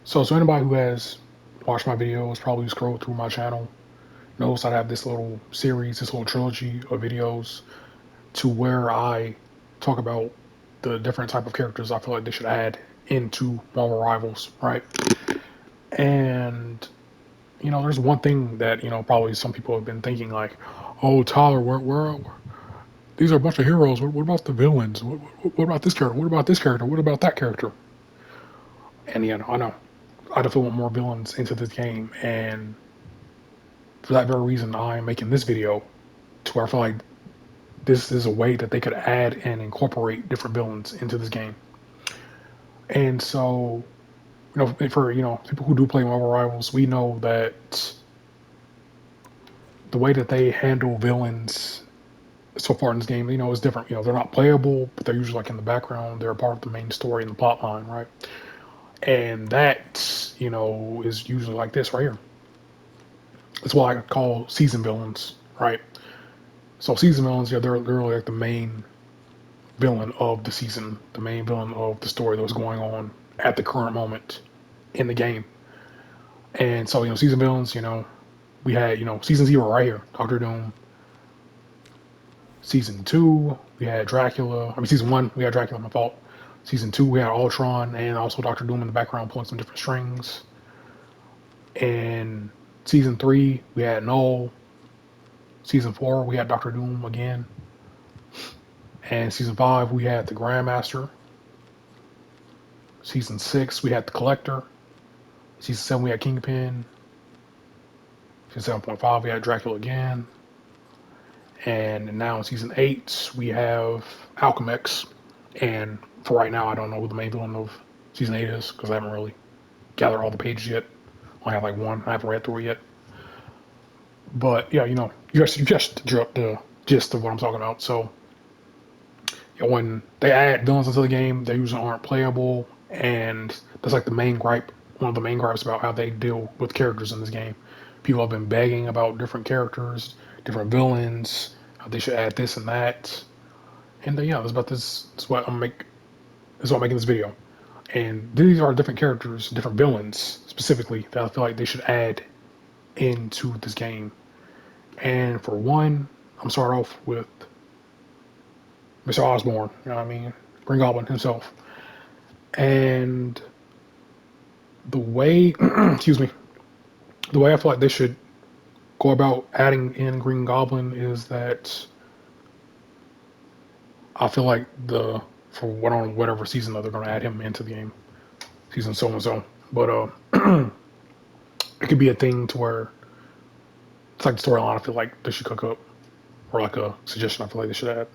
So anybody who has watched my videos, probably scrolled through my channel, knows I have this little series, this little trilogy of videos to where I talk about the different type of characters I feel like they should add into Marvel Rivals, right? And there's one thing that probably some people have been thinking like, oh, Tyler, where these are a bunch of heroes. What about the villains? What about this character? What about this character? What about that character? And I know I definitely want more villains into this game, and for that very reason, I'm making this video to where I feel like this is a way that they could add and incorporate different villains into this game. And so, for people who do play Marvel Rivals, we know that the way that they handle villains so far in this game, is different. They're not playable, but they're usually like in the background. They're a part of the main story and the plot line, right? And that, is usually like this right here. That's why I call season villains, right? So season villains, yeah, they're really like the main villain of the season, the main villain of the story that was going on at the current moment in the game. And so, season villains, we had, season zero right here, Doctor Doom. Season two, we had Dracula. I mean, season one, we had Dracula, my fault. Season two, we had Ultron and also Doctor Doom in the background pulling some different strings. And season three, we had Null. Season four, we had Doctor Doom again. And season five, we had the Grandmaster. Season six, we had the Collector. Season seven, we had Kingpin. Season 7.5, we had Dracula again. And now in season eight, we have Alchemex. And for right now, I don't know who the main villain of season eight is because I haven't really gathered all the pages yet. I have like one. I haven't read through it yet. But yeah, you just dropped the gist of what I'm talking about. So when they add villains into the game, they usually aren't playable, and that's like the main gripe. One of the main gripes about how they deal with characters in this game. People have been begging about different characters, different villains. How they should add this and that. And yeah, that's about this. That's what I'm make. That's why I'm making this video. And these are different characters, different villains specifically that I feel like they should add into this game. And for one, I'm start off with Mr. Osborn. You know what I mean? Green Goblin himself. And the way, excuse me, the way I feel like they should go about adding in Green Goblin is that I feel like for whatever season that they're going to add him into the game, season so and so. But it could be a thing to where it's like the storyline. I feel like they should cook up, or like a suggestion. I feel like they should add.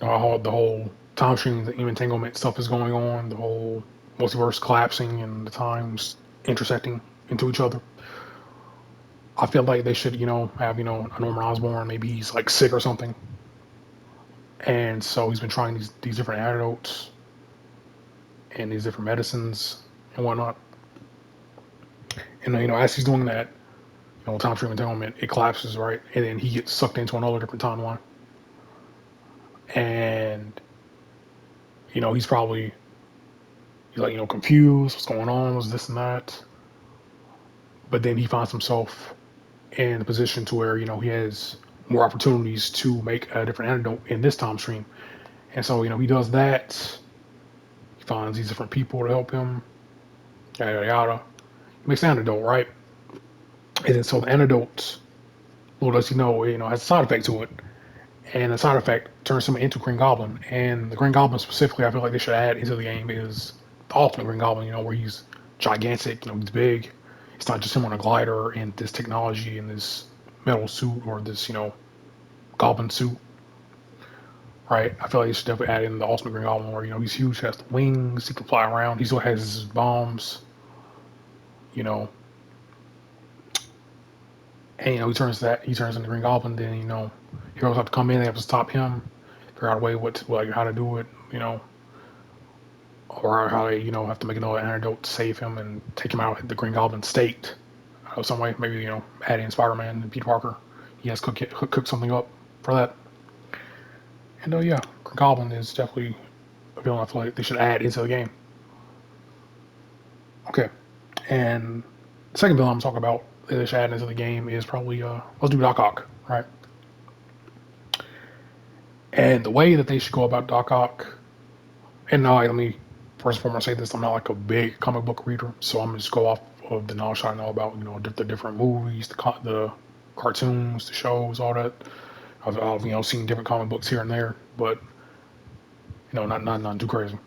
The whole time stream, the entanglement stuff is going on. The whole multiverse collapsing and the times intersecting into each other. I feel like they should, have, a Norman Osborn. Maybe he's like sick or something, and so he's been trying these different antidotes and these different medicines and whatnot. And as he's doing that, time stream entanglement, it collapses, right, and then he gets sucked into another different timeline, and he's like confused, what's going on, what's this and that, but then he finds himself in a position to where he has more opportunities to make a different antidote in this time stream. And so, he does that. He finds these different people to help him, yada yada yada. He makes an antidote, right? And then so the antidote, little does he know, has a side effect to it. And the side effect turns him into Green Goblin. And the Green Goblin specifically, I feel like they should add into the game is the ultimate Green Goblin, where he's gigantic, he's big. It's not just him on a glider and this technology and this metal suit or this, goblin suit, right? I feel like they should definitely add in the ultimate Green Goblin where, he's huge, has the wings, he can fly around, he still has his bombs, you know, and he turns into Green Goblin, then, heroes have to come in, they have to stop him, figure out a way how to do it, or how they, have to make another antidote to save him and take him out of the Green Goblin state. Some way, maybe, add in Spider Man and Peter Parker. He has cook something up for that. And yeah, Green Goblin is definitely a villain I feel like they should add into the game. Okay, and the second villain I'm talking about that they should add into the game is probably let's do Doc Ock, right? And the way that they should go about Doc Ock, and now let me first and foremost say this: I'm not like a big comic book reader, so I'm just go off of the knowledge I know about, the different movies, the cartoons, the shows, all that. I've seen different comic books here and there, but not too crazy.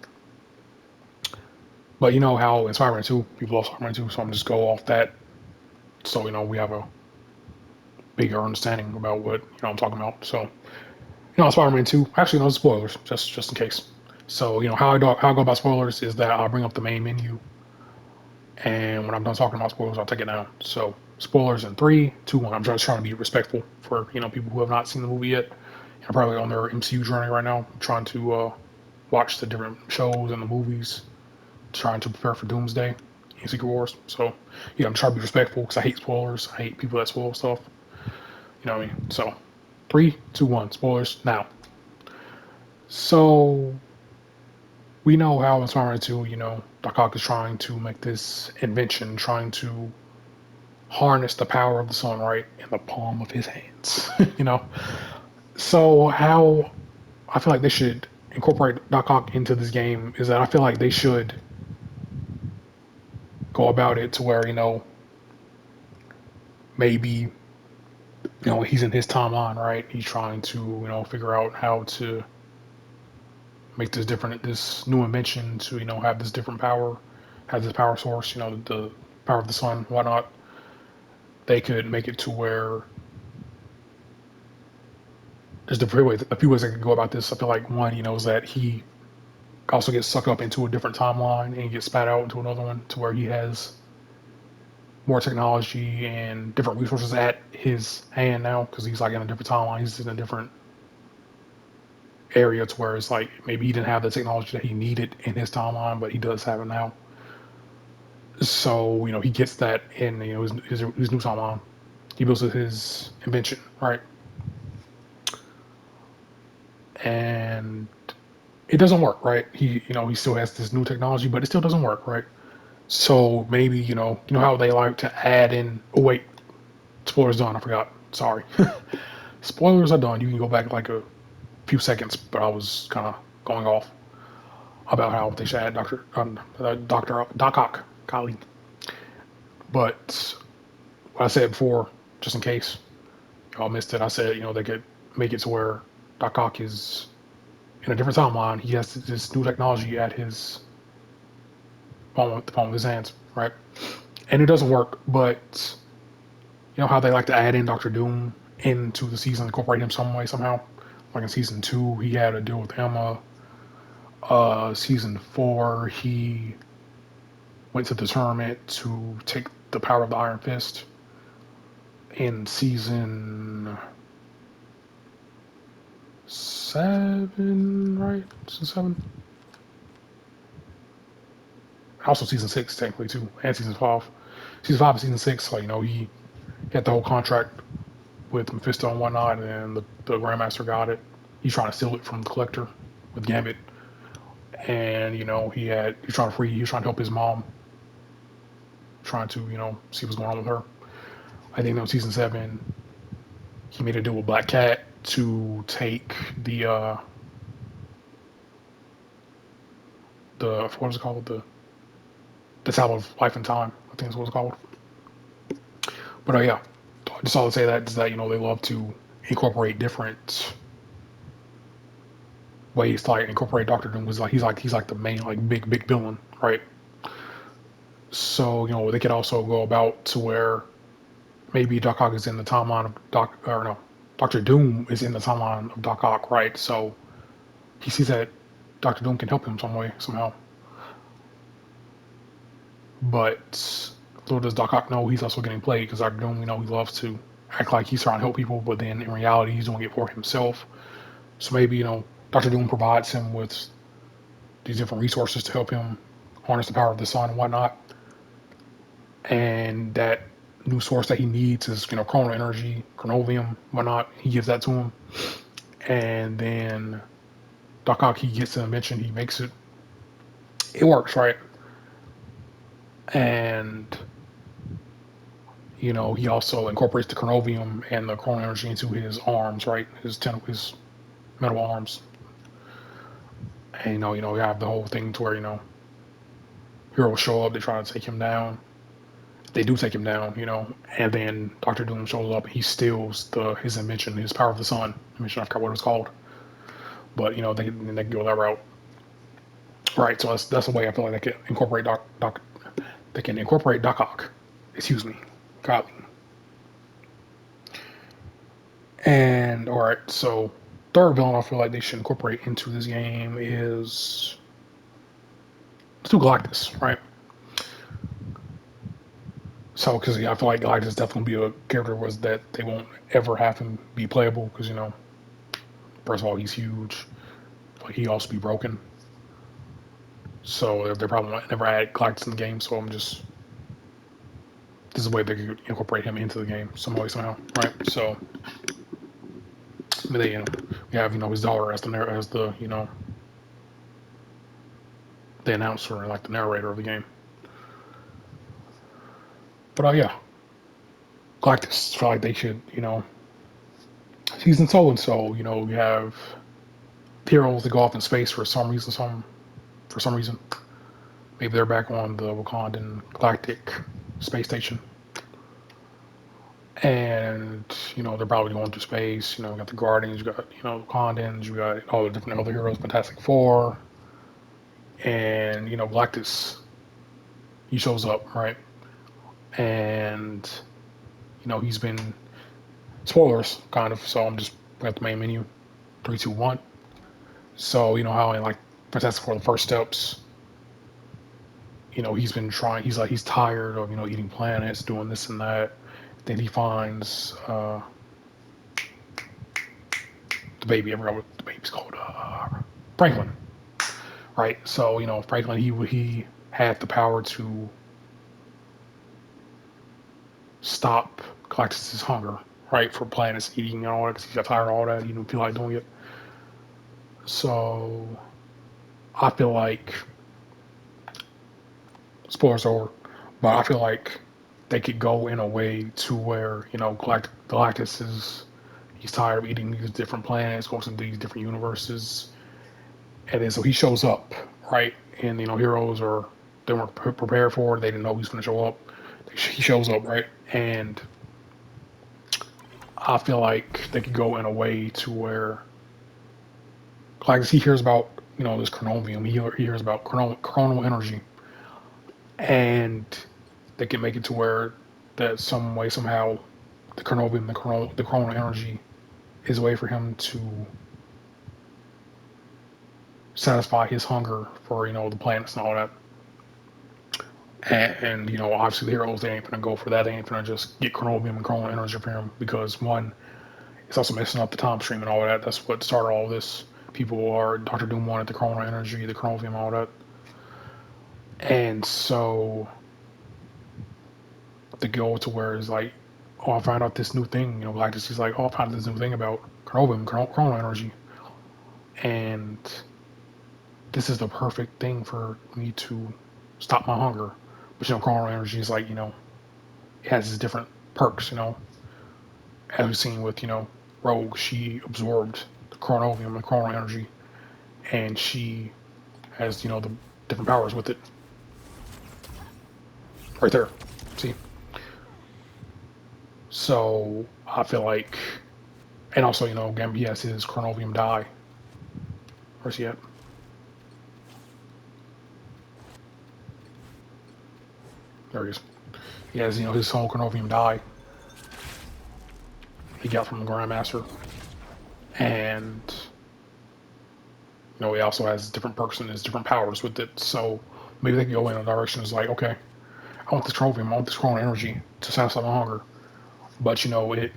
But you know how in Spider-Man 2, people love Spider-Man 2, so I'm just go off that. So we have a bigger understanding about what I'm talking about. So Spider-Man 2. Actually, no spoilers, just in case. So how I go about spoilers is that I'll bring up the main menu, and when I'm done talking about spoilers, I'll take it down. So spoilers in 3, 2, 1. I'm just trying to be respectful for people who have not seen the movie yet, and are probably on their MCU journey right now, trying to watch the different shows and the movies, trying to prepare for Doomsday and Secret Wars. So I'm trying to be respectful because I hate spoilers. I hate people that spoil stuff. You know what I mean? So 3, 2, 1. Spoilers now. So we know how in Spider-Man 2, Doc Ock is trying to make this invention, trying to harness the power of the sun right in the palm of his hands. So how I feel like they should incorporate Doc Ock into this game is that I feel like they should go about it to where maybe he's in his timeline, right? He's trying to figure out how to make this new invention to have this different power, have this power source, the power of the sun, whatnot. They could make it to where there's a few ways they could go about this. I feel like one, is that he also gets sucked up into a different timeline and gets spat out into another one to where he has more technology and different resources at his hand now because he's like in a different timeline. He's in a different area to where it's like maybe he didn't have the technology that he needed in his timeline, but he does have it now. So he gets that in his new timeline. He builds his invention, right? And it doesn't work, right? He still has this new technology, but it still doesn't work, right? So maybe how they like to add in. Oh wait, spoilers done. I forgot. Sorry, spoilers are done. You can go back like a few seconds, but I was kind of going off about how they should add Doctor Doc Ock, golly. But what I said before, just in case y'all missed it, I said they could make it to where Doc Ock is in a different timeline. He has this new technology at his the palm of his hands, right? And it doesn't work, but how they like to add in Doctor Doom into the season, incorporate him some way somehow. Like in season 2, he had a deal with Emma. Season 4, he went to the tournament to take the power of the Iron Fist. In season 7, right? Season 7. Also season 6, technically too, and season 5. Season 5 and season 6, like he had the whole contract with Mephisto and whatnot, and the Grandmaster got it. He's trying to steal it from the Collector with Gambit, and he's trying to help his mom, trying to see what's going on with her. I think in season 7, he made a deal with Black Cat to take the what is it called, the Tower of Life and Time, I think is what it's called. But yeah, just all to say that is that they love to incorporate different ways to like incorporate Doctor Doom. Was like he's like the main like big villain, right? So they could also go about to where maybe Doc Ock is in the timeline of Doctor Doom is in the timeline of Doc Ock, right? So he sees that Doctor Doom can help him some way somehow. But little does Doc Ock know he's also getting played because Doctor Doom, he loves to act like he's trying to help people, but then in reality he's doing it for himself. So maybe Doctor Doom provides him with these different resources to help him harness the power of the sun and whatnot. And that new source that he needs is chrono energy, chronovium, whatnot. He gives that to him, and then Doc Ock, he gets an invention, he makes it. It works, right? And he also incorporates the chronovium and the chrono energy into his arms, right? His metal arms. And you have the whole thing to where heroes show up, they try to take him down. They do take him down, and then Doctor Doom shows up. He steals his invention, his power of the sun invention. I forgot what it was called, but they can go that route, right? So that's the way I feel like they can incorporate they can incorporate Doc Ock. Excuse me, God. And all right, so third villain I feel like they should incorporate into this game is let's do Galactus, right? So, because I feel like Galactus definitely be a character was that they won't ever have him be playable because first of all he's huge, like he also be broken. So they probably might never add Galactus in the game. So this is a way they could incorporate him into the game some way somehow, right? So I mean, we have his daughter as the the announcer and like the narrator of the game. But yeah, Galactus. I feel like they should season so and so. We have heroes that go off in space for some reason. For some reason, maybe they're back on the Wakandan Galactic Space Station, and they're probably going through space. You got the Guardians, you got Wakandans, you got all the different other heroes, Fantastic Four, and Galactus. He shows up, right, and he's been spoilers kind of. So I'm just bring up the main menu, 3, 2, 1. So how in like Fantastic Four, the first steps, he's been trying. He's tired of eating planets, doing this and that. Then he finds the baby. I forgot what the baby's called. Franklin, right? So Franklin, he had the power to stop Galactus's hunger, right, for planets eating and all that. Because he got tired of all that. He didn't feel like doing it. So I feel like spoilers over, but I feel like they could go in a way to where Galactus is he's tired of eating these different planets, going to these different universes, and then so he shows up, right? And heroes are they weren't prepared for it. They didn't know he was going to show up. He shows up, right? And I feel like they could go in a way to where Galactus he hears about this chronovium. He hears about chronal energy, and they can make it to where that some way somehow the chronovium, the chronal energy is a way for him to satisfy his hunger for the planets and all that. And obviously the heroes they ain't gonna go for that. They ain't gonna just get chronovium and chronal energy for him because one, it's also messing up the time stream and all that. That's what started all this. People are Doctor Doom wanted the chronal energy, the chronovium, all that, and so the go to where it's like, oh, I found out this new thing. Like this, he's like, oh, I found this new thing about chronovium, chronal energy, and this is the perfect thing for me to stop my hunger. But chronal energy is like it has its different perks. As we've seen with Rogue, she absorbed the chronovium and chronal energy, and she has the different powers with it. Right there, see. So I feel like, and also Gambi has his chronovium die. Where's he at? There he is. He has his whole chronovium die he got from the Grandmaster, and he also has different perks and his different powers with it. So maybe they can go in a direction that's like, okay, I want this chronovium, I want this chrono energy to satisfy my hunger, but it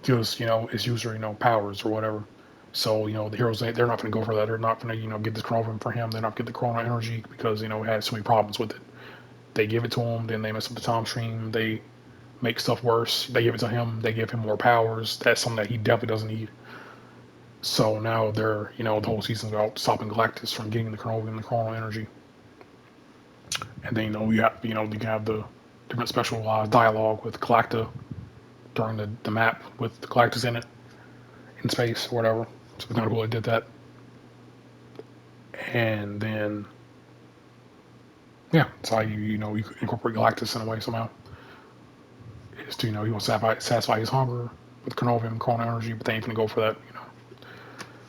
gives its user powers or whatever. So the heroes they're not going to go for that. They're not going to get this chronovium for him. They're not going to get the chrono energy because it has so many problems with it. They give it to him, then they mess up the time stream. They make stuff worse. They give it to him. They give him more powers. That's something that he definitely doesn't need. So now they're the whole season's about stopping Galactus from getting the chronovium, the chrono energy. And then you can have the different specialized dialogue with Galacta during the map with the Galactus in space or whatever. So it's kind of cool they did that. And then yeah, it's how you incorporate Galactus in a way somehow. Is to he wants to satisfy his hunger with Carnovian Chrono energy, but they ain't gonna go for that.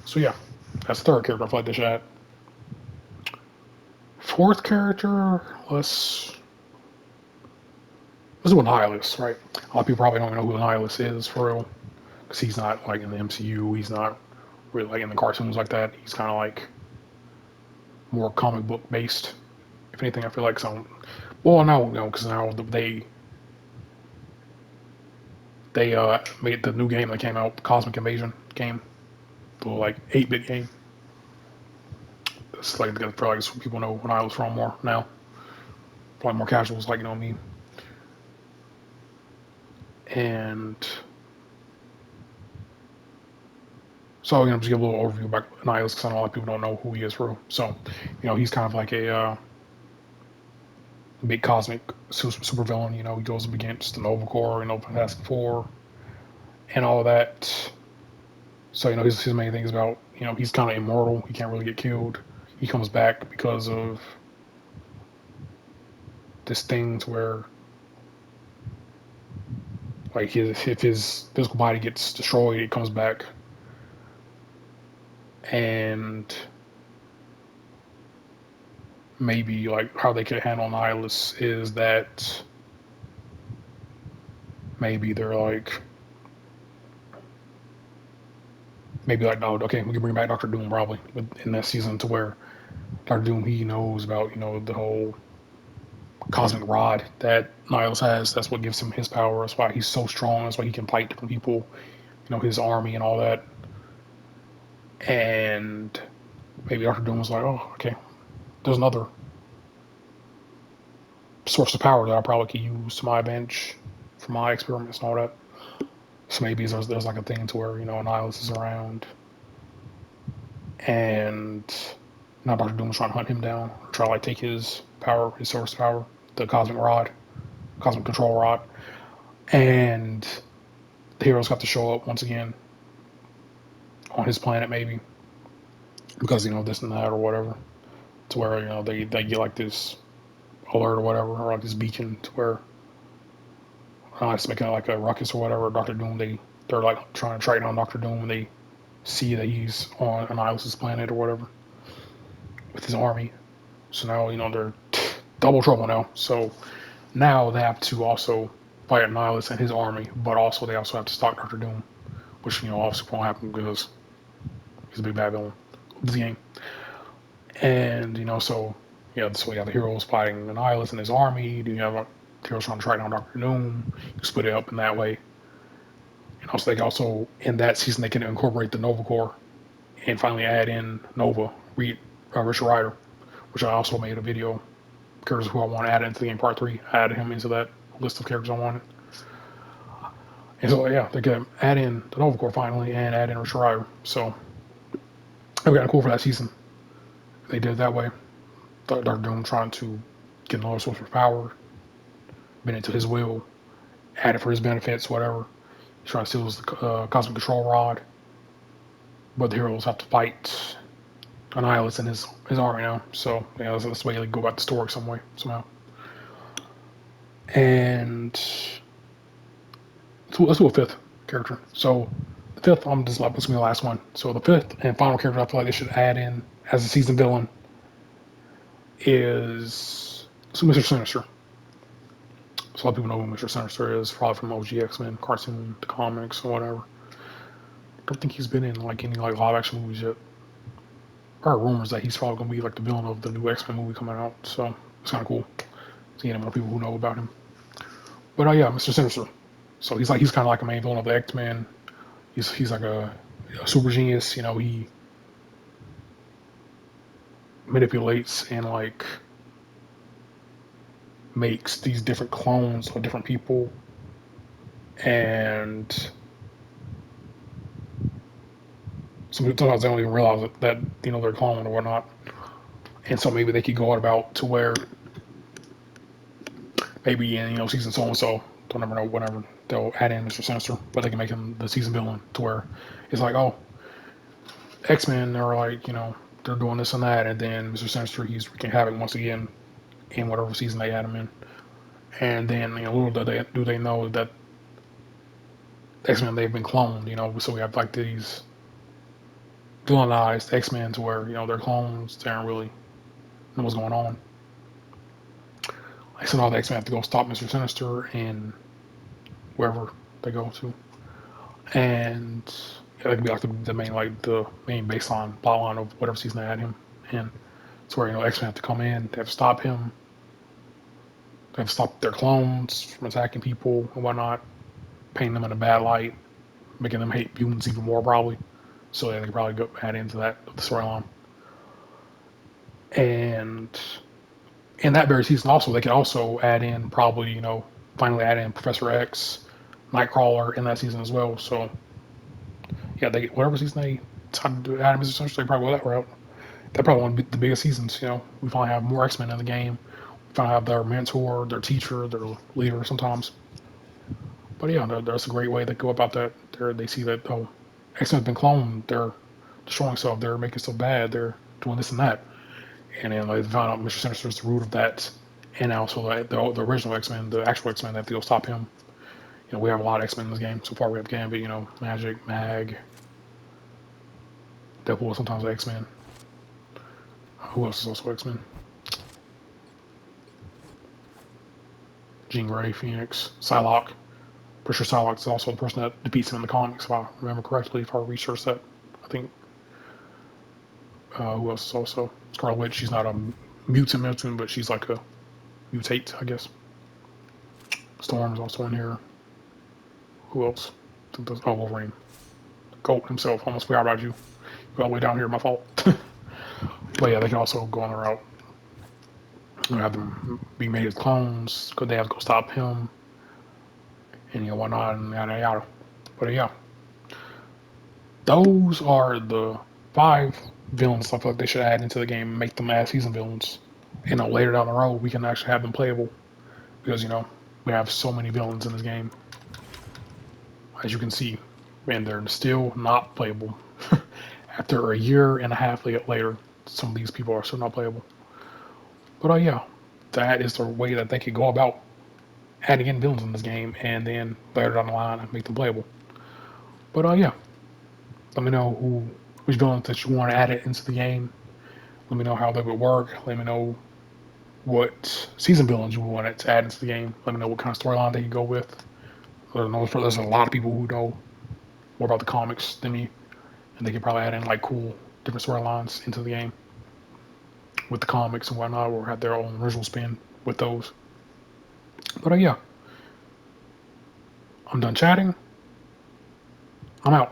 So yeah, that's the third character I feel like they should add. Fourth character, let's do Annihilus, right? A lot of people probably don't even know who Annihilus is for real, because he's not like in the MCU. He's not really like in the cartoons like that. He's kind of like more comic book based. If anything, I feel like some. Well, no, because now they made the new game that came out, the Cosmic Invasion game, the like 8-bit game. It's like for like so people know when I was from more now. Probably more casuals like me. And so just give a little overview about Annihilus because I know a lot of people don't know who he is for real. So he's kind of like a big cosmic supervillain. He goes up against the Nova Corps, Fantastic Four, and all of that. So his main thing is about he's kind of immortal. He can't really get killed. He comes back because of this thing to where like if his physical body gets destroyed, it comes back. And maybe like how they could handle Nihilus is that maybe they're like no, okay, we can bring back Doctor Doom probably in that season to where Doctor Doom he knows about the whole cosmic rod that Nihilus has. That's what gives him his power. That's why he's so strong. That's why he can fight different people. His army and all that. And maybe Doctor Doom was like, oh, okay, there's another source of power that I probably could use to my advantage for my experiments and all that. So maybe there's like a thing to where Nihilus is around, and now Doctor Doom is trying to hunt him down, try to like take his power, his source of power, the cosmic rod, cosmic control rod, and the heroes have to show up once again on his planet maybe because this and that or whatever, to where they get like this alert or whatever, or like this beacon to where it's making like a ruckus or whatever. Doctor Doom they're like trying to track down Doctor Doom, and they see that he's on Annihilus's planet or whatever with his army. So now they're double trouble now. So now they have to also fight Annihilus and his army, but also they also have to stop Doctor Doom, which obviously won't happen because he's a big bad villain of the game. And so so you have the heroes fighting Annihilus and his army. Do you have heroes trying to track down Doctor Doom? You split it up in that way. So they can also in that season they can incorporate the Nova Corps and finally add in Nova, Richard Rider, which I also made a video. Characters who I want to add into the game part 3. I added him into that list of characters I wanted. And so yeah, they can add in the Nova Corps finally and add in Richard Rider. So it was kind of cool for that season. They did it that way. Doctor Doom trying to get another source of power, bend it to his will, add it for his benefits, whatever. He's trying to steal his cosmic control rod. But the heroes have to fight Annihilus and his army now. So that's the way they go about the story somehow. And let's do a fifth character. So the fifth, I'm just like, this is gonna be the last one. So the fifth and final character I feel like they should add in as a season villain is Mr. Sinister. So a lot of people know who Mr. Sinister is, probably from OG X-Men cartoon, the comics, or whatever. I don't think he's been in like any like live action movies yet. There are rumors that he's probably gonna be like the villain of the new X-Men movie coming out. So it's kind of cool seeing more people who know about him. But yeah, Mr. Sinister. So he's kind of like a main villain of the X-Men. He's like a super genius. He manipulates and like makes these different clones of different people, and sometimes they don't even realize that they're cloned or whatnot. And so maybe they could go about to where maybe in season so and so, don't ever know, whatever, they'll add in Mr. Sinister, but they can make him the season villain to where it's like, oh, X-Men are like, they're doing this and that, and then Mr. Sinister, he's wreaking havoc once again in whatever season they add him in. And then little do they know that X-Men, they've been cloned, so we have like these villainized X-Men to where they're clones, they don't really know what's going on. So now the X-Men have to go stop Mr. Sinister and wherever they go to, and that could be like the main baseline plotline of whatever season they had him in. It's where X-Men have to come in, they have to stop him, they have to stop their clones from attacking people and whatnot, painting them in a bad light, making them hate mutants even more probably. So they could probably go add into that the storyline. And in that very season also, they could also add in probably, finally add in Professor X, Nightcrawler in that season as well. So yeah, whatever season they decided to do Adam is essentially they probably go that route. That probably one of the biggest seasons. We finally have more X-Men in the game. We finally have their mentor, their teacher, their leader sometimes. But yeah, that's a great way to go about that. They see that X-Men's been cloned. They're destroying stuff. They're making stuff bad. They're doing this and that. And then they found out Mr. Sinister is the root of that. And also the original X-Men, the actual X-Men, they have to go stop him. We have a lot of X-Men in this game. So far we have Gambit, Magic, Mag, Deadpool, sometimes X-Men. Who else is also X-Men? Jean Grey, Phoenix, Psylocke. Pretty sure Psylocke is also the person that defeats him in the comics, if I remember correctly, if I researched that. I think. Who else is also? Scarlet Witch. She's not a mutant, but she's like a mutate, I guess. Storm is also in here. Who else? Wolverine. Colt himself. Almost forgot about you. You're all the way down here, my fault. But yeah, they can also go on the route. Have them be made as clones, because they have to go stop him, and whatnot, and yada yada. But yeah, those are the 5 villains I feel like they should add into the game and make them as season villains. Later down the road, we can actually have them playable, because we have so many villains in this game, as you can see, and they're still not playable. After a year and a half later, some of these people are still not playable. But yeah, that is the way that they could go about adding in villains in this game, and then later down the line make them playable. But yeah, let me know which villains that you want to add it into the game. Let me know how they would work. Let me know what season villains you want it to add into the game. Let me know what kind of storyline they can go with. There's a lot of people who know more about the comics than me, and they can probably add in like cool different storylines into the game with the comics and whatnot, or have their own original spin with those. But yeah, I'm done chatting. I'm out.